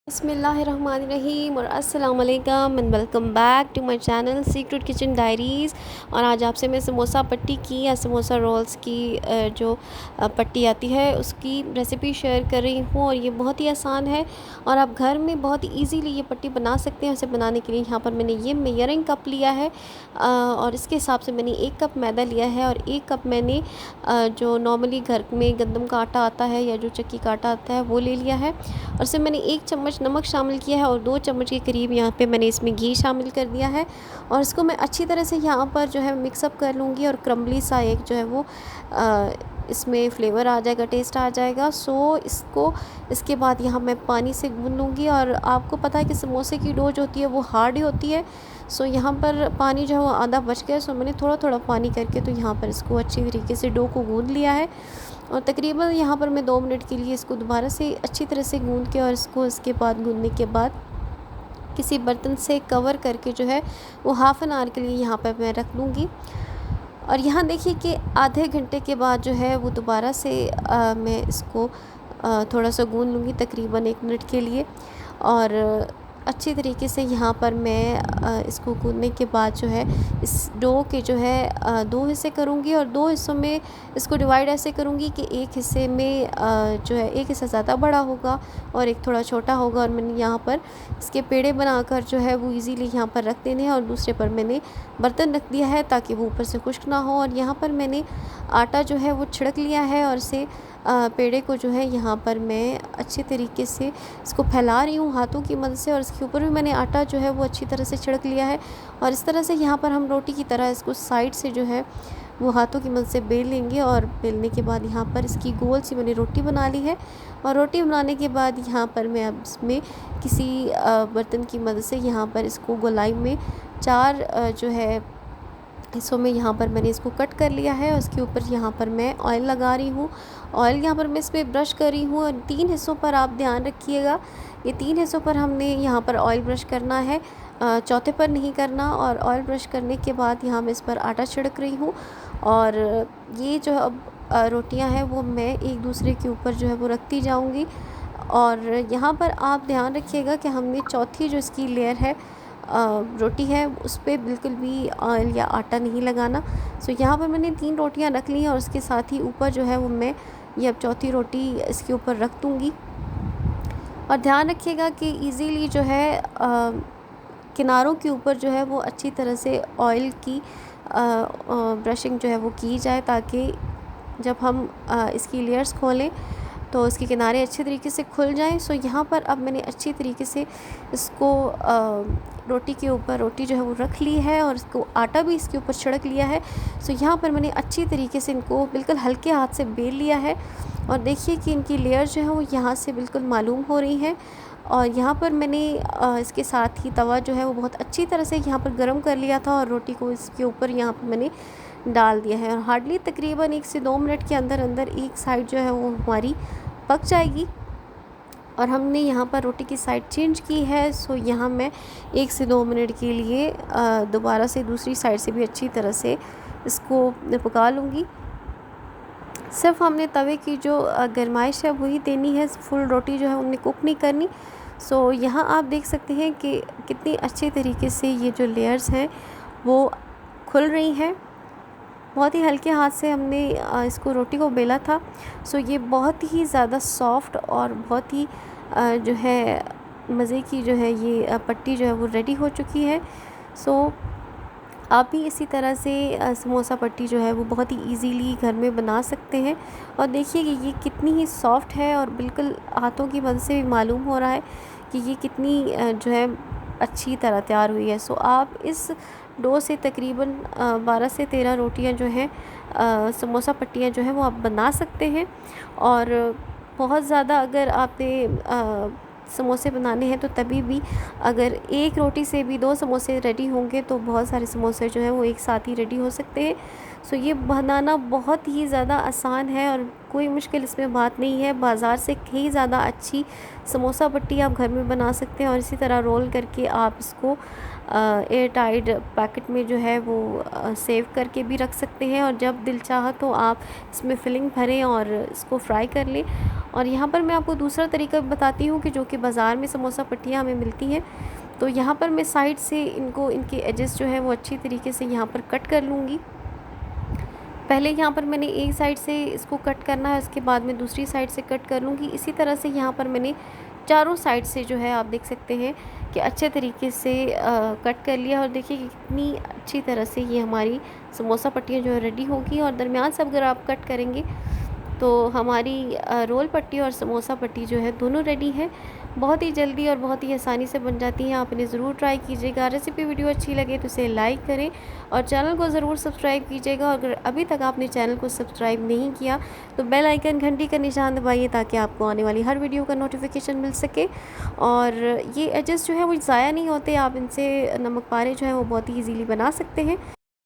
बिस्मिल्लाहिर्रहमानिर्रहीम और अस्सलाम वालेकुम and welcome back to my channel secret kitchen diaries. और आज आपसे मैं समोसा पट्टी की या समोसा रोल्स की जो पट्टी आती है उसकी रेसिपी शेयर कर रही हूँ। और ये बहुत ही आसान है और आप घर में बहुत ही इजीली ये पट्टी बना सकते हैं। उसे बनाने के लिए यहाँ पर मैंने ये मेजरिंग कप लिया है और इसके हिसाब से मैंने 1 कप मैदा लिया है और 1 कप मैंने जो नॉर्मली घर में गंदम का आटा आता है या जो चक्की का आटा आता है वो ले लिया है। और इसमें मैंने 1 चम्मच नमक शामिल किया है और 2 चम्मच के करीब यहाँ पे मैंने इसमें घी शामिल कर दिया है। और इसको मैं अच्छी तरह से यहाँ पर जो है मिक्सअप कर लूँगी और क्रम्बली सा एक जो है वो इसमें फ्लेवर आ जाएगा, टेस्ट आ जाएगा। सो इसको इसके बाद यहाँ मैं पानी से गूँध लूँगी। और आपको पता है कि समोसे की डो जो होती है वो हार्ड ही होती है। सो यहाँ पर पानी जो है वो आधा बच गया। सो मैंने थोड़ा थोड़ा पानी करके तो यहाँ पर इसको अच्छी तरीके से डो को गूँध लिया है। और तकरीबन यहाँ पर मैं 2 मिनट के लिए इसको दोबारा से अच्छी तरह से गूँध के और इसको इसके बाद गूँधने के बाद किसी बर्तन से कवर करके जो है वो हाफ़ एन आवर के लिए यहाँ पर मैं रख दूँगी। और यहाँ देखिए कि आधे घंटे के बाद जो है वो दोबारा से मैं इसको थोड़ा सा गूँध लूँगी तकरीबन 1 मिनट के लिए। और अच्छी तरीके से यहाँ पर मैं इसको गूँधने के बाद जो है इस डो के जो है 2 हिस्से करूँगी और 2 हिस्सों में इसको डिवाइड ऐसे करूँगी कि एक हिस्से में जो है एक हिस्सा ज़्यादा बड़ा होगा और एक थोड़ा छोटा होगा। और मैंने यहाँ पर इसके पेड़े बनाकर जो है वो इजीली यहाँ पर रख देने हैं और दूसरे पर मैंने बर्तन रख दिया है ताकि वो ऊपर से खुश्क ना हो। और यहाँ पर मैंने आटा जो है वो छिड़क लिया है और इसे पेड़े को जो है यहाँ पर मैं अच्छे तरीके से इसको फैला रही हूँ हाथों की मदद से। और इसके ऊपर भी मैंने आटा जो है वो अच्छी तरह से छिड़क लिया है। और इस तरह से यहाँ पर हम रोटी की तरह इसको साइड से जो है वो हाथों की मदद से बेल लेंगे। और बेलने के बाद यहाँ पर इसकी गोल सी मैंने रोटी बना ली है। और रोटी बनाने के बाद यहाँ पर मैं अब इसमें किसी बर्तन की मदद से यहाँ पर इसको गोलाई में 4 जो है हिस्सों में यहाँ पर मैंने इसको कट कर लिया है। और उसके ऊपर यहाँ पर मैं ऑयल लगा रही हूँ। ऑयल यहाँ पर मैं इस पर ब्रश कर रही हूँ और 3 हिस्सों पर आप ध्यान रखिएगा, ये 3 हिस्सों पर हमने यहाँ पर ऑयल ब्रश करना है, चौथे पर नहीं करना। और ऑयल ब्रश करने के बाद यहाँ मैं इस पर आटा छिड़क रही हूँ। और ये जो अब रोटियाँ हैं वो मैं एक दूसरे के ऊपर जो है वो रखती जाऊँगी। और यहाँ पर आप ध्यान रखिएगा कि हमने चौथी जो इसकी लेयर है रोटी है उस पर बिल्कुल भी ऑयल या आटा नहीं लगाना। सो यहाँ पर मैंने 3 रोटियाँ रख ली हैं और उसके साथ ही ऊपर जो है वो मैं ये अब चौथी रोटी इसके ऊपर रख दूँगी। और ध्यान रखिएगा कि इजीली जो है किनारों के ऊपर जो है वो अच्छी तरह से ऑयल की ब्रशिंग जो है वो की जाए ताकि जब हम इसकी लेयर्स खोलें तो इसके किनारे अच्छे तरीके से खुल जाएं। सो यहाँ पर अब मैंने अच्छी तरीके से इसको रोटी के ऊपर रोटी जो है वो रख ली है और इसको आटा भी इसके ऊपर छिड़क लिया है। सो यहाँ पर मैंने अच्छी तरीके से इनको बिल्कुल हल्के हाथ से बेल लिया है। और देखिए कि इनकी लेयर जो है वो यहाँ से बिल्कुल मालूम हो रही है। और यहाँ पर मैंने इसके साथ ही तवा जो है वो बहुत अच्छी तरह से यहाँ पर गर्म कर लिया था और रोटी को इसके ऊपर यहाँ पर मैंने डाल दिया है। और हार्डली तकरीबन 1 से 2 मिनट के अंदर अंदर एक साइड जो है वो हमारी पक जाएगी। और हमने यहाँ पर रोटी की साइड चेंज की है। सो यहाँ मैं 1 से 2 मिनट के लिए दोबारा से दूसरी साइड से भी अच्छी तरह से इसको पका लूँगी। सिर्फ हमने तवे की जो गरमाइश है वही देनी है, फुल रोटी जो है हमने कुक नहीं करनी। सो यहाँ आप देख सकते हैं कि कितनी अच्छे तरीके से ये जो लेयर्स हैं वो खुल रही हैं। बहुत ही हल्के हाथ से हमने इसको रोटी को बेला था। सो ये बहुत ही ज़्यादा सॉफ्ट और बहुत ही जो है मज़े की जो है ये पट्टी जो है वो रेडी हो चुकी है। सो आप भी इसी तरह से समोसा पट्टी जो है वो बहुत ही इजीली घर में बना सकते हैं। और देखिए कि ये कितनी ही सॉफ्ट है और बिल्कुल हाथों की मदद से भी मालूम हो रहा है कि ये कितनी जो है अच्छी तरह तैयार हुई है। सो आप इस डो से तकरीबन 12 से 13 रोटियां जो हैं समोसा पट्टियां जो हैं वो आप बना सकते हैं। और बहुत ज़्यादा अगर आपने समोसे बनाने हैं तो तभी भी अगर एक रोटी से भी 2 समोसे रेडी होंगे तो बहुत सारे समोसे जो हैं वो एक साथ ही रेडी हो सकते हैं। सो ये बनाना बहुत ही ज़्यादा आसान है और कोई मुश्किल इसमें बात नहीं है। बाज़ार से कहीं ज़्यादा अच्छी समोसा पट्टी आप घर में बना सकते हैं और इसी तरह रोल करके आप इसको एयर टाइट पैकेट में जो है वो सेव करके भी रख सकते हैं, और जब दिल चाहा तो आप इसमें फिलिंग भरें और इसको फ्राई कर लें। और यहाँ पर मैं आपको दूसरा तरीका बताती हूँ कि जो कि बाज़ार में समोसा पट्टियाँ हमें मिलती हैं। तो यहाँ पर मैं साइड से इनके एजेस जो है वो अच्छी तरीके से यहाँ पर कट कर लूँगी। पहले यहाँ पर मैंने एक साइड से इसको कट करना है, उसके बाद में दूसरी साइड से कट कर लूँगी। इसी तरह से यहाँ पर मैंने चारों साइड से जो है आप देख सकते हैं कि अच्छे तरीके से कट कर लिया। और देखिए कि कितनी अच्छी तरह से ये हमारी समोसा पट्टियाँ जो है रेडी होगी। और दरमियान से अगर आप कट करेंगे तो हमारी रोल पट्टी और समोसा पट्टी जो है दोनों रेडी है। बहुत ही जल्दी और बहुत ही आसानी से बन जाती हैं। आप इन्हें ज़रूर ट्राई कीजिएगा। रेसिपी वीडियो अच्छी लगे तो इसे लाइक करें और चैनल को ज़रूर सब्सक्राइब कीजिएगा। और अगर अभी तक आपने चैनल को सब्सक्राइब नहीं किया तो बेल आइकन घंटी का निशान दबाइए ताकि आपको आने वाली हर वीडियो का नोटिफिकेशन मिल सके। और ये एजेस जो है वो ज़ाया नहीं होते, आप इनसे नमक पारे जो है वो बहुत ही ईजीली बना सकते हैं।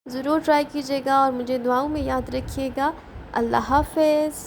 ज़रूर ट्राई कीजिएगा और मुझे दुआओं में याद रखिएगा। अल्लाह हाफ़िज़।